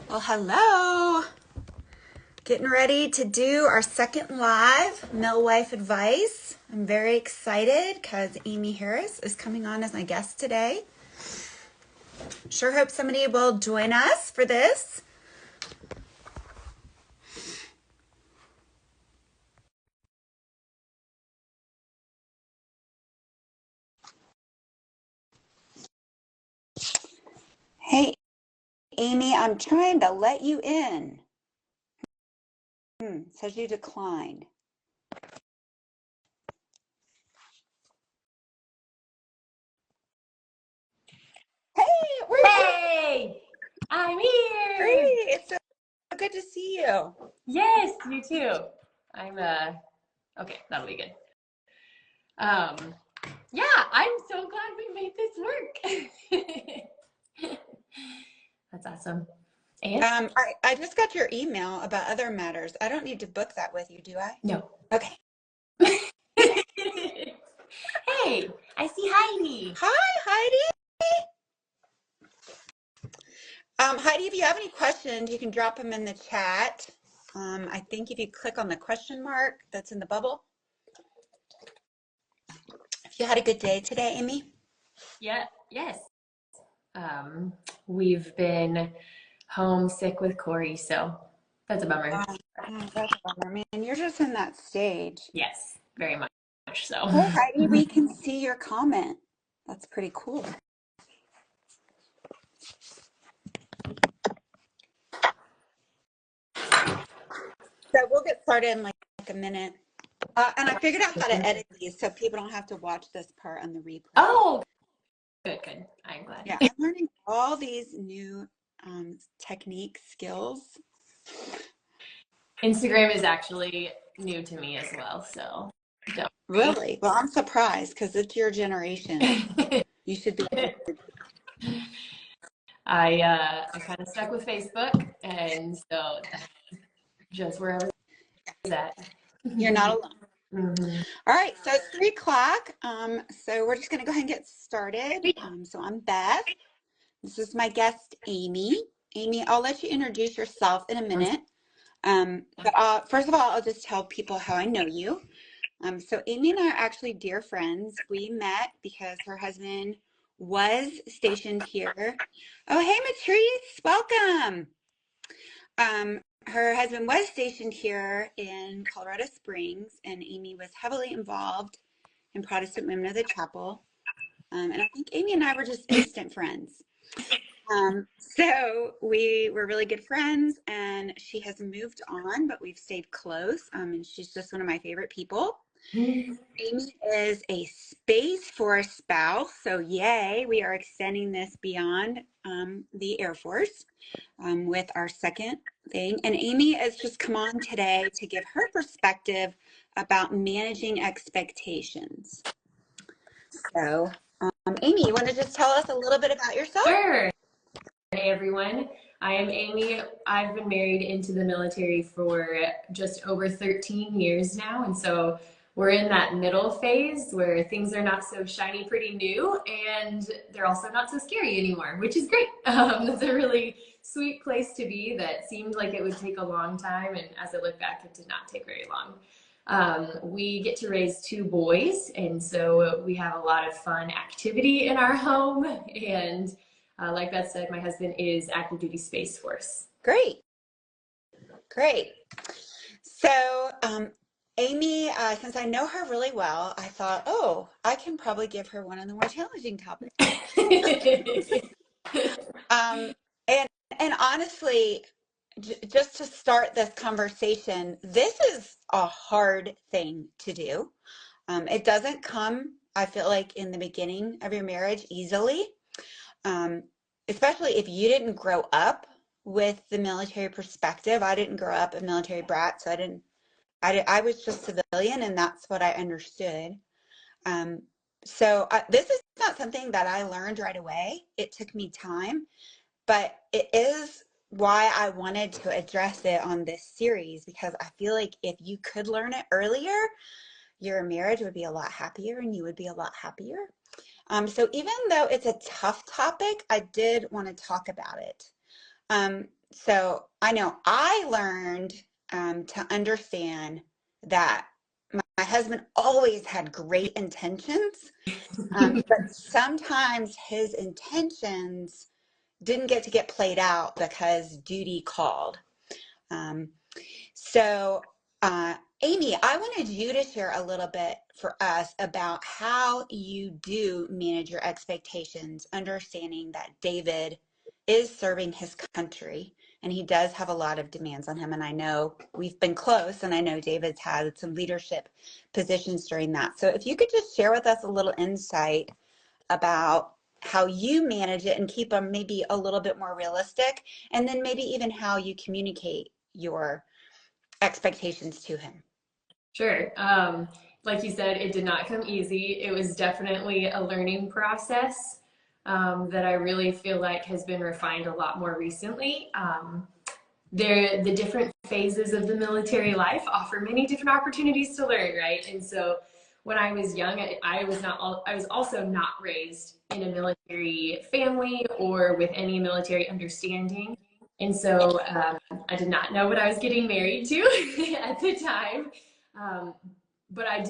Well, hello. Getting ready to do our second live Mill Wife Advice. I'm very excited because Amy Harris is coming on as my guest today. Sure hope somebody will join us for this. Hey, Amy, I'm trying to let you in. Says you declined. Hey, where are you? Hey, I'm here. Great. It's so good to see you. Yes, you too. I'm okay, that'll be good. Yeah, I'm so glad we made this work. That's awesome. And I just got your email about other matters. I don't need to book that with you, do I? no. Okay. Hey, I see Heidi. Hi, Heidi. Heidi, if you have any questions, you can drop them in the chat. I think if you click on the question mark that's in the bubble. If you had a good day today, Amy? Yeah, yes. We've been homesick with Corey, so that's a bummer. That's a bummer, man. You're just in that stage. Yes, very much so. Hey, Heidi, we can see your comment. That's pretty cool. So we'll get started in like a minute. And I figured out how to edit these so people don't have to watch this part on the replay. Oh, good. I'm glad. Yeah, I'm learning all these new techniques, skills. Instagram is actually new to me as well, so don't. Really? Well, I'm surprised because it's your generation. You should be. I kind of stuck with Facebook, and so that's just where I was at. You're not alone. Mm-hmm. All right, so it's 3 o'clock. So we're just going to go ahead and get started. So I'm Beth. This is my guest, Amy. Amy, I'll let you introduce yourself in a minute. But first of all, I'll just tell people how I know you. So Amy and I are actually dear friends. We met because her husband was stationed here. Oh, hey, Matrice, welcome. Her husband was stationed here in Colorado Springs, and Amy was heavily involved in Protestant Women of the Chapel. And I think Amy and I were just instant friends. So we were really good friends, and she has moved on, but we've stayed close. And she's just one of my favorite people. Amy is a Space Force spouse, so yay, we are extending this beyond the Air Force with our second thing. And Amy has just come on today to give her perspective about managing expectations. So, Amy, you want to just tell us a little bit about yourself? Sure. Hey, everyone. I am Amy. I've been married into the military for just over 13 years now, and so we're in that middle phase where things are not so shiny, pretty new, and they're also not so scary anymore, which is great. It's a really sweet place to be that seemed like it would take a long time, and as I look back, it did not take very long. We get to raise 2 boys, and so we have a lot of fun activity in our home, and like Beth said, my husband is active duty Space Force. Great. So, Amy, since I know her really well, I thought, oh, I can probably give her one of the more challenging topics. And honestly, just to start this conversation, this is a hard thing to do. It doesn't come, I feel like, in the beginning of your marriage easily, especially if you didn't grow up with the military perspective. I didn't grow up a military brat, so I was just civilian, and that's what I understood. So this is not something that I learned right away. It took me time, but it is why I wanted to address it on this series, because I feel like if you could learn it earlier, your marriage would be a lot happier and you would be a lot happier. So even though it's a tough topic, I did want to talk about it. So I know I learned to understand that my husband always had great intentions, but sometimes his intentions didn't get to get played out because duty called. Um, so, Amy, I wanted you to share a little bit for us about how you do manage your expectations, understanding that David is serving his country and he does have a lot of demands on him. And I know we've been close, and I know David's had some leadership positions during that. So, if you could just share with us a little insight about how you manage it and keep them maybe a little bit more realistic, and then maybe even how you communicate your expectations to him. Sure. Like you said, it did not come easy. It was definitely a learning process that I really feel like has been refined a lot more recently. The different phases of the military life offer many different opportunities to learn, right? And so when I was young, I was also not raised in a military family or with any military understanding. And so I did not know what I was getting married to at the time. Um, but I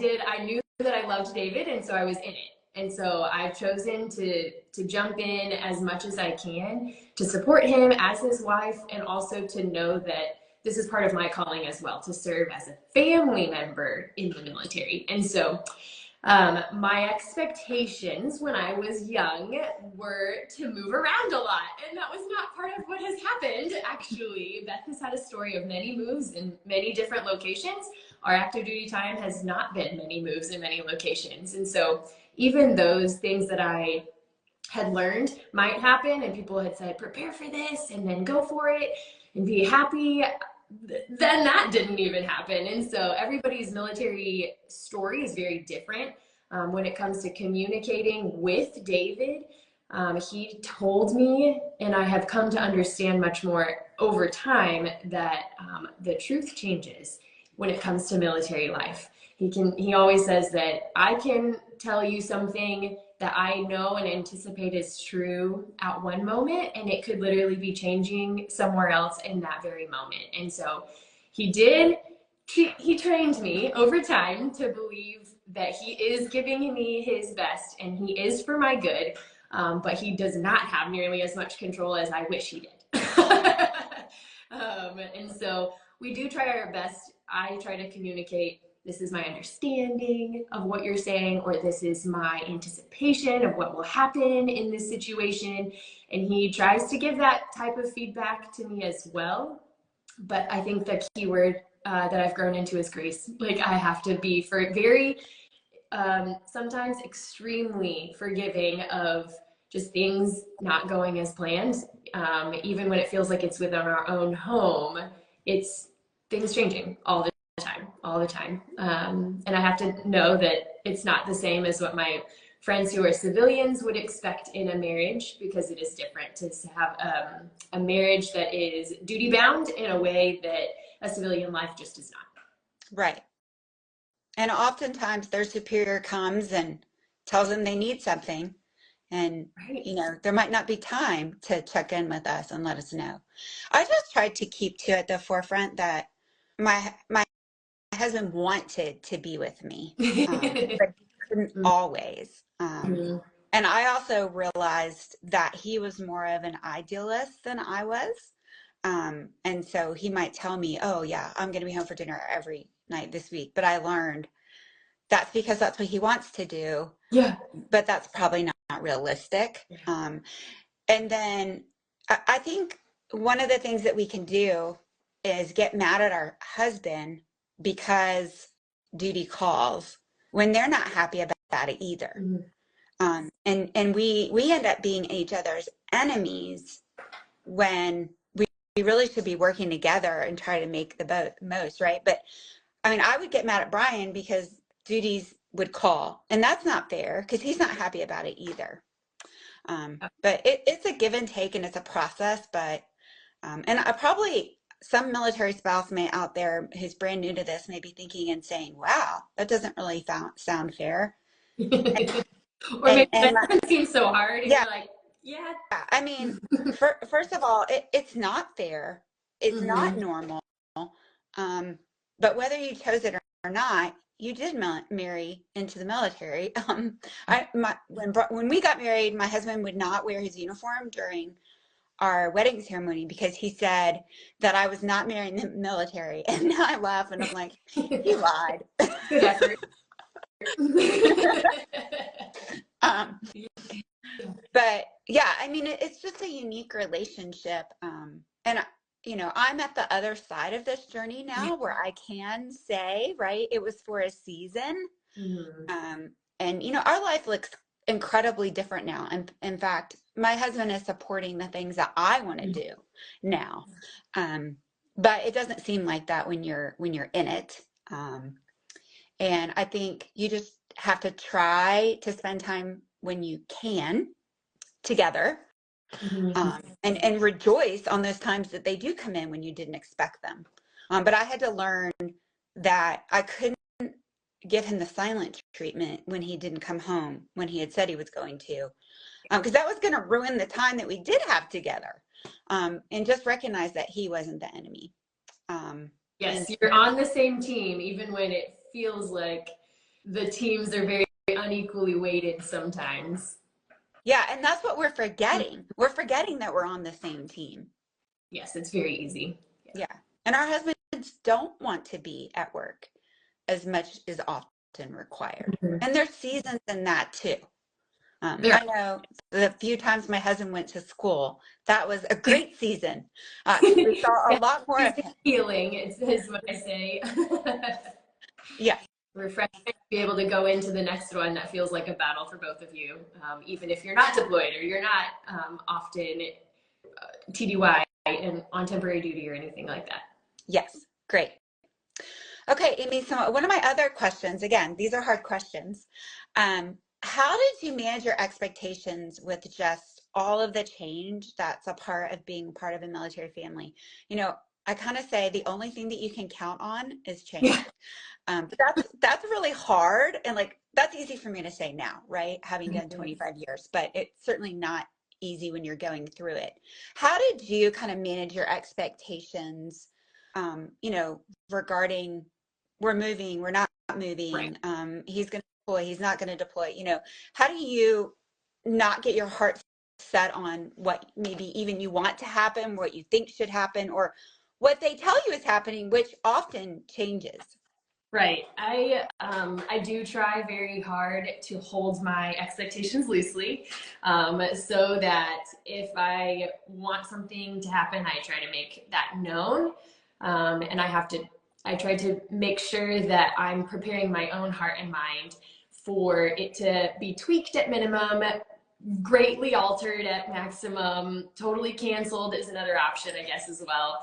knew that I loved David, and so I was in it. And so I've chosen to jump in as much as I can to support him as his wife, and also to know that this is part of my calling as well, to serve as a family member in the military. And so my expectations when I was young were to move around a lot, and that was not part of what has happened. Actually, Beth has had a story of many moves in many different locations. Our active duty time has not been many moves in many locations. And so even those things that I had learned might happen, and people had said, prepare for this and then go for it and be happy, then that didn't even happen. And so everybody's military story is very different. When it comes to communicating with David, he told me, and I have come to understand much more over time, that the truth changes when it comes to military life. He always says that I can tell you something that I know and anticipate is true at one moment, and it could literally be changing somewhere else in that very moment. And so he trained me over time to believe that he is giving me his best and he is for my good, but he does not have nearly as much control as I wish he did. And so we do try our best. I try to communicate, this is my understanding of what you're saying, or this is my anticipation of what will happen in this situation. And he tries to give that type of feedback to me as well. But I think the key word that I've grown into is grace. Like, I have to be very, sometimes extremely forgiving of just things not going as planned. Even when it feels like it's within our own home, it's things changing all the time. And I have to know that it's not the same as what my friends who are civilians would expect in a marriage, because it is different to have a marriage that is duty bound in a way that a civilian life just is not. Right. And oftentimes their superior comes and tells them they need something. And, Right. there might not be time to check in with us and let us know. I just tried to keep to at the forefront that my husband wanted to be with me, but he couldn't always. Mhm. And I also realized that he was more of an idealist than I was. And so he might tell me, oh, yeah, I'm going to be home for dinner every night this week. But I learned that's because that's what he wants to do, Yeah. but that's probably not realistic. And then I think one of the things that we can do is get mad at our husband because duty calls when they're not happy about it either. Mhm. And we end up being each other's enemies when we really should be working together and try to make the most, right? But I mean, I would get mad at Brian because duties would call, and that's not fair because he's not happy about it either. But it's a give and take, and it's a process. But and I probably some military spouse may out there who's brand new to this may be thinking and saying, "Wow, that doesn't really sound fair." Or And maybe and that my, doesn't seem so hard, and yeah, you're like, Yeah. I mean, first of all, it's not fair. It's not Hmm. normal. Um, but whether you chose it or not, you did marry into the military. When we got married, my husband would not wear his uniform during our wedding ceremony because he said that I was not marrying the military. And now I laugh and I'm like, he lied. Good effort. Um, Yeah. but yeah, I mean, it's just a unique relationship. And I'm at the other side of this journey now where I can say, right, it was for a season. Mhm. Um, and our life looks incredibly different now. And in fact, my husband is supporting the things that I want to do now. Um, but it doesn't seem like that when you're in it. And I think you just have to try to spend time when you can together, Mhm. and rejoice on those times that they do come in when you didn't expect them. But I had to learn that I couldn't give him the silent treatment when he didn't come home when he had said he was going to, because that was going to ruin the time that we did have together. And just recognize that he wasn't the enemy. And Yes, you're on the same team, even when it feels like the teams are very unequally weighted sometimes. yeah, and that's what we're forgetting. We're forgetting that we're on the same team. Yes, it's very easy. Yeah. And our husbands don't want to be at work as much as often required. Mhm. And there's seasons in that too. There I know the few times my husband went to school, that was a great season. We saw a yeah, lot more of season him. healing is what I say. Yeah. Refreshing to be able to go into the next one that feels like a battle for both of you, even if you're not deployed or you're not often TDY and on temporary duty or anything like that. Yes. Great. Okay, Amy, so one of my other questions, again, these are hard questions. How did you manage your expectations with just all of the change that's a part of being part of a military family? I kind of say the only thing that you can count on is Yeah. change. But that's really hard, and like that's easy for me to say now, right? Having done 25 years, but it's certainly not easy when you're going through it. How did you kind of manage your expectations, regarding we're moving, we're not Right. moving, he's going to deploy, he's not going to deploy, how do you not get your heart set on what maybe even you want to happen, what you think should happen, or what they tell you is happening, which often changes? Right. I do try very hard to hold my expectations loosely, so that if I want something to happen, I try to make that known, and I try to make sure that I'm preparing my own heart and mind for it to be tweaked at minimum, greatly altered at maximum, totally canceled is another option, I guess, as well.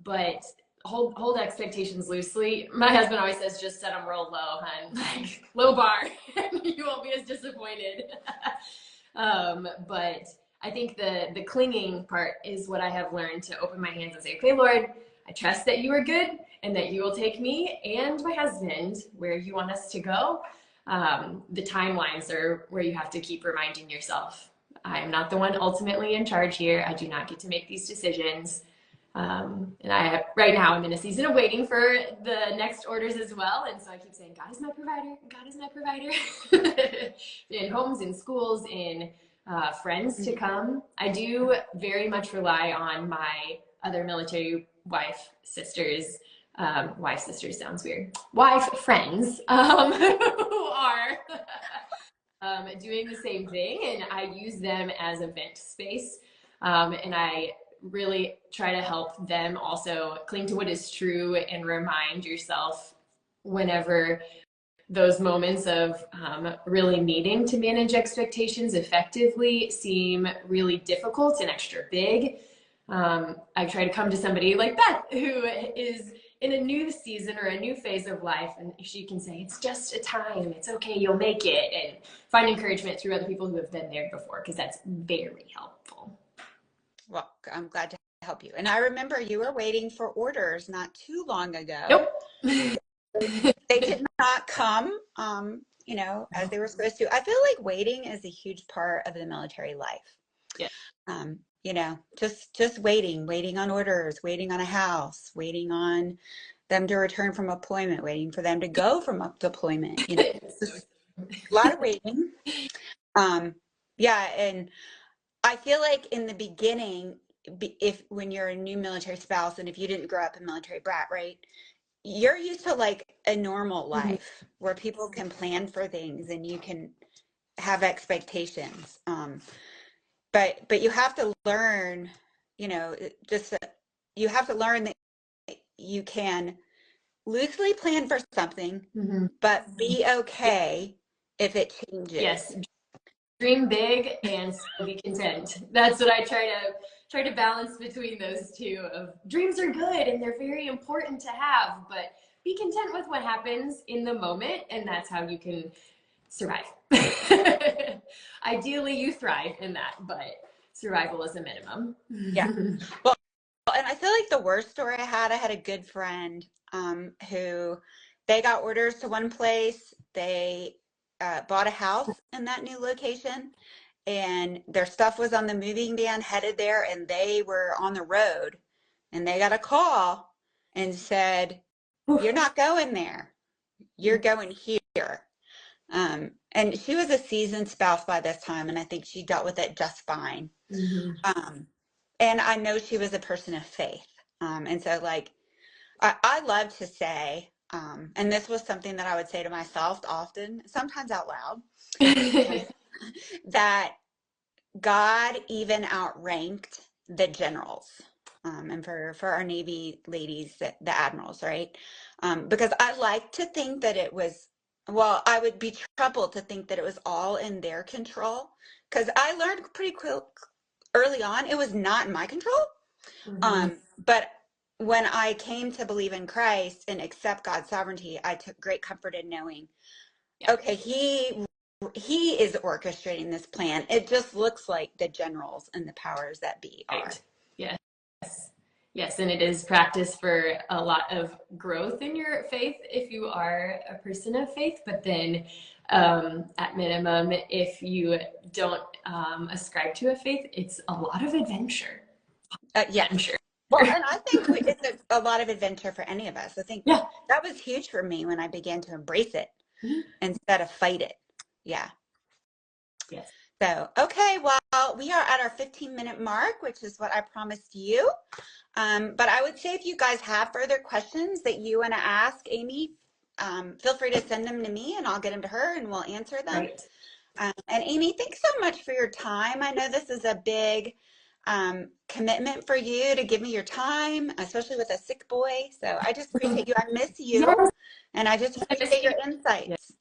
But hold expectations loosely. My husband always says, just set them real low, hun. Like low bar, and you won't be as disappointed. But I think the clinging part is what I have learned to open my hands and say, okay, Lord, I trust that you are good and that you will take me and my husband where you want us to go. The timelines are where you have to keep reminding yourself, I am not the one ultimately in charge here. I do not get to make these decisions. And right now I'm in a season of waiting for the next orders as well. And so I keep saying, God is my provider. God is my provider. In homes, in schools, in friends to come. I do very much rely on my other military wife sisters sounds weird. Wife friends who are doing the same thing. And I use them as a vent space. And I really try to help them also cling to what is true and remind yourself whenever those moments of really needing to manage expectations effectively seem really difficult and extra big. I try to come to somebody like Beth who is in a new season or a new phase of life, and she can say, it's just a time, it's okay, you'll make it, and find encouragement through other people who have been there before, because that's very helpful. Well, I'm glad to help you. And I remember you were waiting for orders not too long ago. Nope. They did not come. you know, as they were supposed to. I feel like waiting is a huge part of the military life. Yeah. You know, just waiting on orders, waiting on a house, waiting on them to return from deployment, waiting for them to go from a deployment. You know, just a lot of waiting. Yeah, and I feel like in the beginning, if when you're a new military spouse and if you didn't grow up a military brat, right? You're used to like a normal Mhm. life where people can plan for things and you can have expectations. But you have to learn, you know, just you have to learn that you can loosely plan for something, Mhm. but be okay if it changes. Yes, dream big and still be content. That's what I try to balance between those two of dreams are good and they're very important to have, but be content with what happens in the moment, and that's how you can survive. Ideally you thrive in that, but survival is a minimum. Yeah. Well, and I feel like the worst story I had a good friend who they got orders to one place. They bought a house in that new location, and their stuff was on the moving van headed there, and they were on the road, and they got a call and said, "You're not going there. You're going here." And she was a seasoned spouse by this time, and I think she dealt with it just fine. Mm-hmm. Um, and I know she was a person of faith. And so, like, I love to say, and this was something that I would say to myself often, sometimes out loud, that God even outranked the generals. And for our Navy ladies, the admirals, right? Because I like to think that it was, well, I would be troubled to think that it was all in their control. Because I learned pretty quick early on, it was not in my control. Mm-hmm. But when I came to believe in Christ and accept God's sovereignty, I took great comfort in knowing, Yeah. okay, he is orchestrating this plan. It just looks like the generals and the powers that be are. Right. Yes. Yes, and it is practice for a lot of growth in your faith if you are a person of faith. But then, at minimum, if you don't ascribe to a faith, it's a lot of adventure. Yes. Adventure. Well, and I think it's a lot of adventure for any of us. I think Yeah. that was huge for me when I began to embrace it Mhm. instead of fight it. Yeah. Yes. So, okay, well, we are at our 15-minute mark, which is what I promised you. But I would say if you guys have further questions that you want to ask Amy, feel free to send them to me and I'll get them to her and we'll answer them. Right. And Amy, thanks so much for your time. I know this is a big commitment for you to give me your time, especially with a sick boy. So I just appreciate you. I miss you, Yes. and I just I miss appreciate you. your insights.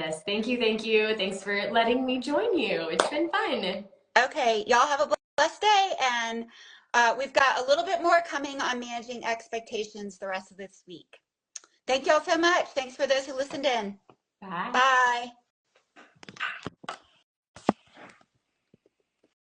Yes. Thank you. Thank you. Thanks for letting me join you. It's been fun. Okay, y'all have a blessed day, and we've got a little bit more coming on managing expectations the rest of this week. Thank y'all so much. Thanks for those who listened in. Bye. Bye.